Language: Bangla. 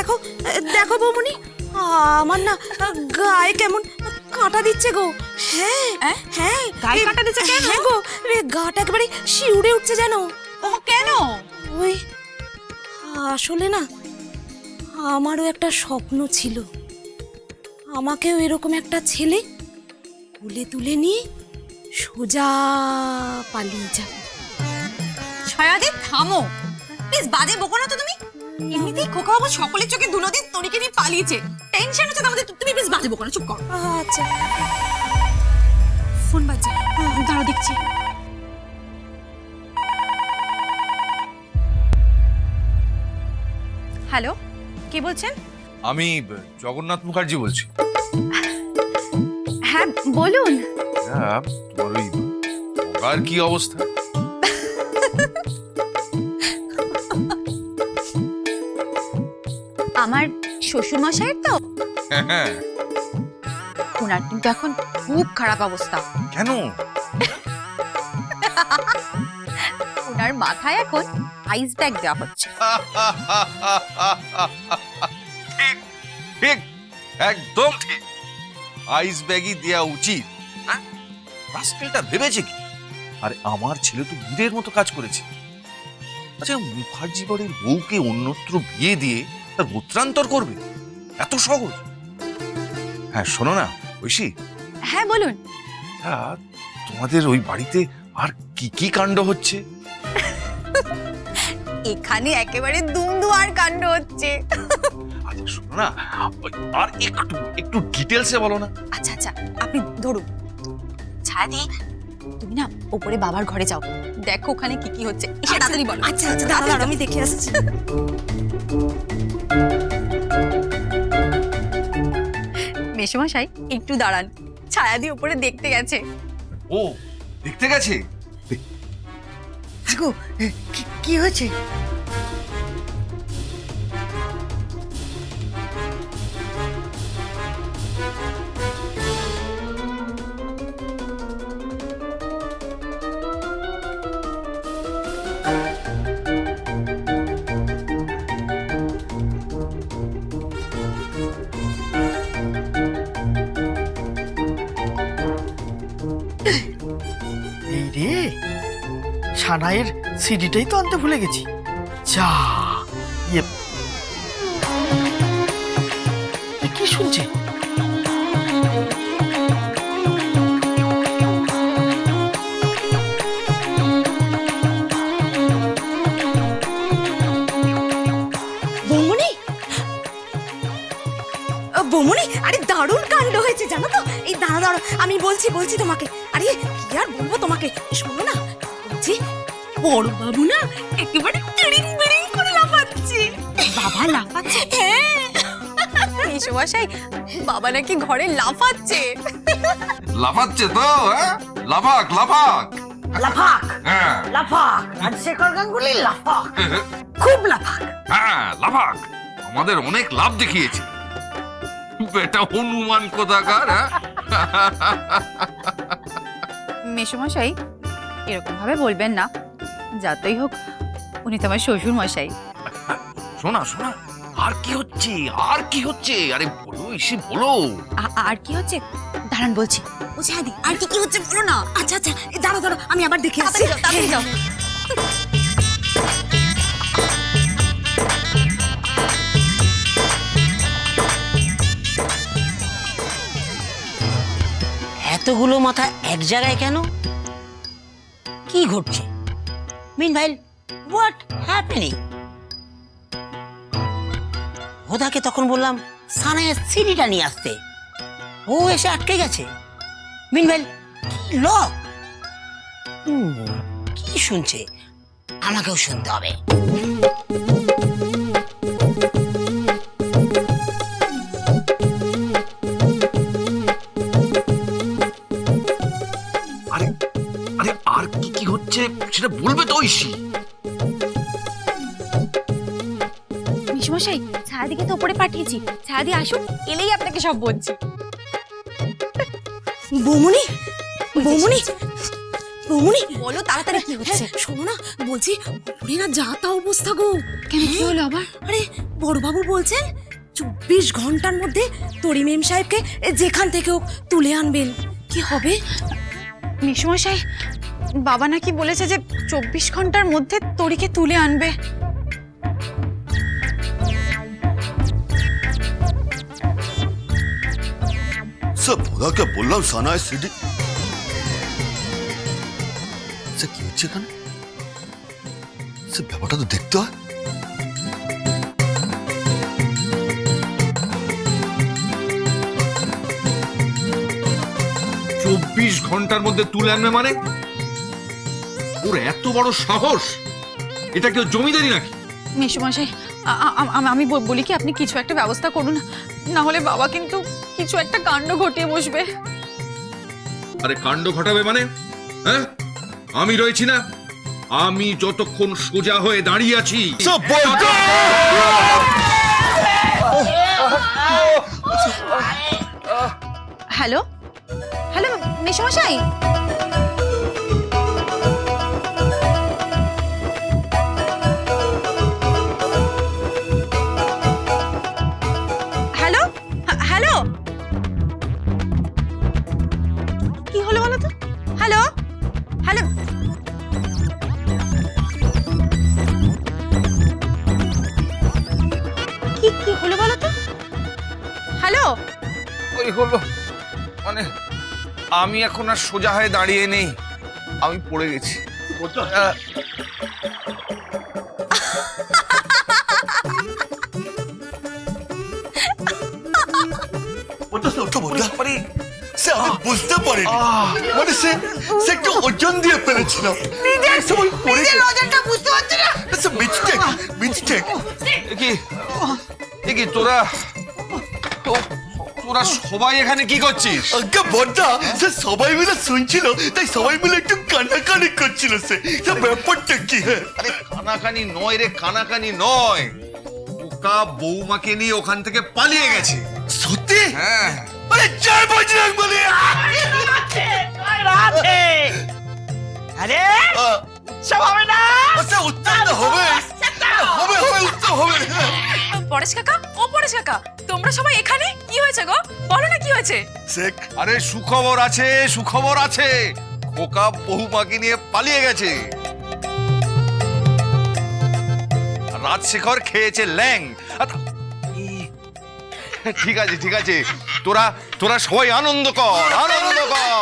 দেখো দেখো বৌমনি, আমার না গায়ে কেমন কাঁটা দিচ্ছে গো। হ্যাঁ হ্যাঁ, গায়ে কাঁটা দিচ্ছে কেন? হ্যাঁ গো, গাটা একেবারে শিউরে উঠছে যেন। ও কেন? ওই আসলে না, আমারও একটা স্বপ্ন ছিল, আমাকেও এরকম একটা ছেলে কোলে তুলে নিয়ে সোজা পালিয়ে যাবে। ছায়াদি থামো প্লিজ, বাজে বকো না তো তুমি। এমনিতেই খোকা বাবু সকলের চোখে ধুলো দিয়ে তরিকে নিয়ে পালিয়েছে, টেনশন হচ্ছে আমাদের। তুমি প্লিজ বাজে বকো না, চুপ করো। আচ্ছা, ফোন বাজছে, দাঁড়াও দেখছি। হ্যালো, কে বলছেন? আমি জগন্নাথ মুখার্জি বলছি। হ্যাঁ বলুন। হ্যাঁ, তোমার ওই গলার কি অবস্থা? আমার শ্বশুর মশাইয়ের তো হ্যাঁ। ওনার কিন্তু এখন খুব খারাপ অবস্থা। কেন? ওনার মাথায় এখন আইস ব্যাগ দেওয়া হচ্ছে। ঠিক ঠিক, একদম ঠিক। আইস ব্যাগই দেওয়া উচিত। হ্যাঁ, রাস্কেলটা ভেবেছে কি? আরে আমার ছেলে তো বীরের মতো কাজ করেছে। আচ্ছা, মুখার্জি বাড়ির বউকে অন্যত্র বিয়ে দিয়ে তার গোত্রান্তর করবে? এত সহজ? হ্যাঁ শোনো না ঐশী, হ্যাঁ বলুন। তোমাদের ওই বাড়িতে আর কি কি কাণ্ড হচ্ছে? এখানে একেবারে দুমদুয়ার কাণ্ড হচ্ছে। আচ্ছা শোনো না, আর একটু একটু ডিটেলসে বলো না। আচ্ছা আচ্ছা, আপনি ধরুন। ছায়াদি, তুমি না ওপরে বাবার ঘরে যাও, দেখো ওখানে কি কি হচ্ছে। এসে তাড়াতাড়ি বলো। আচ্ছা আচ্ছা, দাঁড়াও দাঁড়াও, আমি দেখে আসছি। মেসোমশাই একটু দাঁড়ান, ছায়াদি ওপরে দেখতে গেছে। ও দেখতে গেছে? কি হয়েছে? এই রে, সানাইয়ের সিডিটাই তো আনতে ভুলে গেছি। যা, কি শুনছে? বৌমনি, বৌমনি, আরে দারুণ কাণ্ড হয়েছে জানো তো। এই দাঁড়া দাঁড়া, আমি বলছি বলছি তোমাকে। আরে কি আর বলবো তোমাকে, শোনো না, বলছি বড় বাবু না একেবারে টিড়িং বিড়িং করে লাফাচ্ছে। বাবা লাফাচ্ছে? হ্যাঁ। মেসোমশাই, বাবা নাকি ঘরে লাফাচ্ছে। লাফাচ্ছে তো? হ্যাঁ, লাফাক লাফাক। লাফাক হ্যাঁ লাফাক, রাজশেখর গাঙ্গুলি লাফাক, খুব লাফাক। হ্যাঁ লাফাক, আমাদের অনেক লাভ দেখিয়েছে। বেটা হনুমান কোথাকার। হ্যাঁ মেসোমশাই, এরকম ভাবে বলবেন না, যতই হোক উনি তো আমার শ্বশুর মশাই। শোনা শোনা, আর কি হচ্ছে? আর কি হচ্ছে? আরে বলো এসে বলো। আর কি হচ্ছে দাঁড়ান বলছি। ও ছায়াদি, আর কি কি হচ্ছে বলো না। আচ্ছা আচ্ছা, দাঁড়াও দাঁড়াও, আমি আবার দেখে আসছি। তাড়াতাড়ি যাও, তাড়াতাড়ি যাও। এতগুলো মাথা এক জায়গায় কেন? কি ঘটছে? মিনভাইল, হোয়াট হ্যাপেনিং? হোদাকে তখন বললাম সানাইয়ের সিডিটা নিয়ে আসতে, ও এসে আটকে গেছে। মিনভাইল লক, কি শুনছে? আমাকেও শুনতে হবে। আরে আরে আর কি কি হচ্ছে সেটা বলবে তো ঐশী। মেসোমশাই, ছায়াদিকে তো উপরে পাঠিয়েছি, ছায়াদি আসুক, এলেই আপনাকে সব বলছি। বৌমনি, বৌমনি, বৌমনি বলো তাড়াতাড়ি কি হচ্ছে? শোনো না, বলছি ওরে না যা তা অবস্থা গো। কেন, কি হলো আবার? আরে বড়বাবু বলছেন 24 ঘন্টার মধ্যে তরি মেম সাহেবকে যেখান থেকে হোক তুলে আনবেন। কি হবে? মেসোমশাই, বাবা নাকি বলেছে যে 24 ঘন্টার মধ্যে তরিকে তুলে আনবে। স্যার ভোদাকে বললাম সানায় সিটি স্যার কি হচ্ছে এখানে? স্যার ব্যাপারটা তো দেখতে হয়। চব্বিশ ঘন্টার মধ্যে তুলে আনবে মানে? ওর এত বড় সাহস! এটা কেউ জমিদারি নাকি? মেসোমশাই, আমি বলি কি, আপনি কিছু একটা ব্যবস্থা করুন, না হলে বাবা কিন্তু কিছু একটা কাণ্ড ঘটিয়ে বসবে। আরে কাণ্ড ঘটাবে মানে? হ্যাঁ, আমি রয়েছি না? আমি যতক্ষণ সোজা হয়ে দাঁড়িয়ে আছি। স্যার বলতে হ্যালো হ্যালো মেসোমশাই, হ্যালো হ্যালো, কি হলো বলো তো? হ্যালো হ্যালো, কি কি হলো বলো তো? হ্যালো, ওই হলো মানে আমি এখন আর সোজা হয়ে দাঁড়িয়ে নেই, আমি পড়ে গেছি। ওটা বলতে পারি স্যার, আমি বুঝতে পারিনি, মানে সে একটু ওজন দিয়ে ফেলেছিলাম। সময় পড়ে ওজনটা বুঝতে পারছি না। মিস্টেক কি তোরা সবাই এখানে কি করছিস? আজ্ঞা বড়দা, সে সবাই মিলে শুনছিল, তাই সবাই মিলে একটু কানাকানি করছিল। সে ব্যাপারটা কি? আরে কানাকানি নয় রে, কানাকানি নয়, ওকা বৌমাকে নিয়ে ওখান থেকে পালিয়ে গেছে। সত্যি? হ্যাঁ। আরে জয় বজরং বলি। আরে সব হবে না। আচ্ছা উত্তর তো হবে, হবে হবে উত্তর হবে। পরেশ কাকা, ও পরেশ কাকা, তোমরা সবাই এখানে? কি হয়েছে গো, বলো না কি হয়েছে? শেখ আরে সুখবর আছে, সুখবর আছে, খোকা বৌমাকে নিয়ে পালিয়ে গেছে। রাজশেখর খেয়েছে ল্যাং। ঠিক আছে ঠিক আছে, তোরা সবাই আনন্দ কর, আনন্দ কর।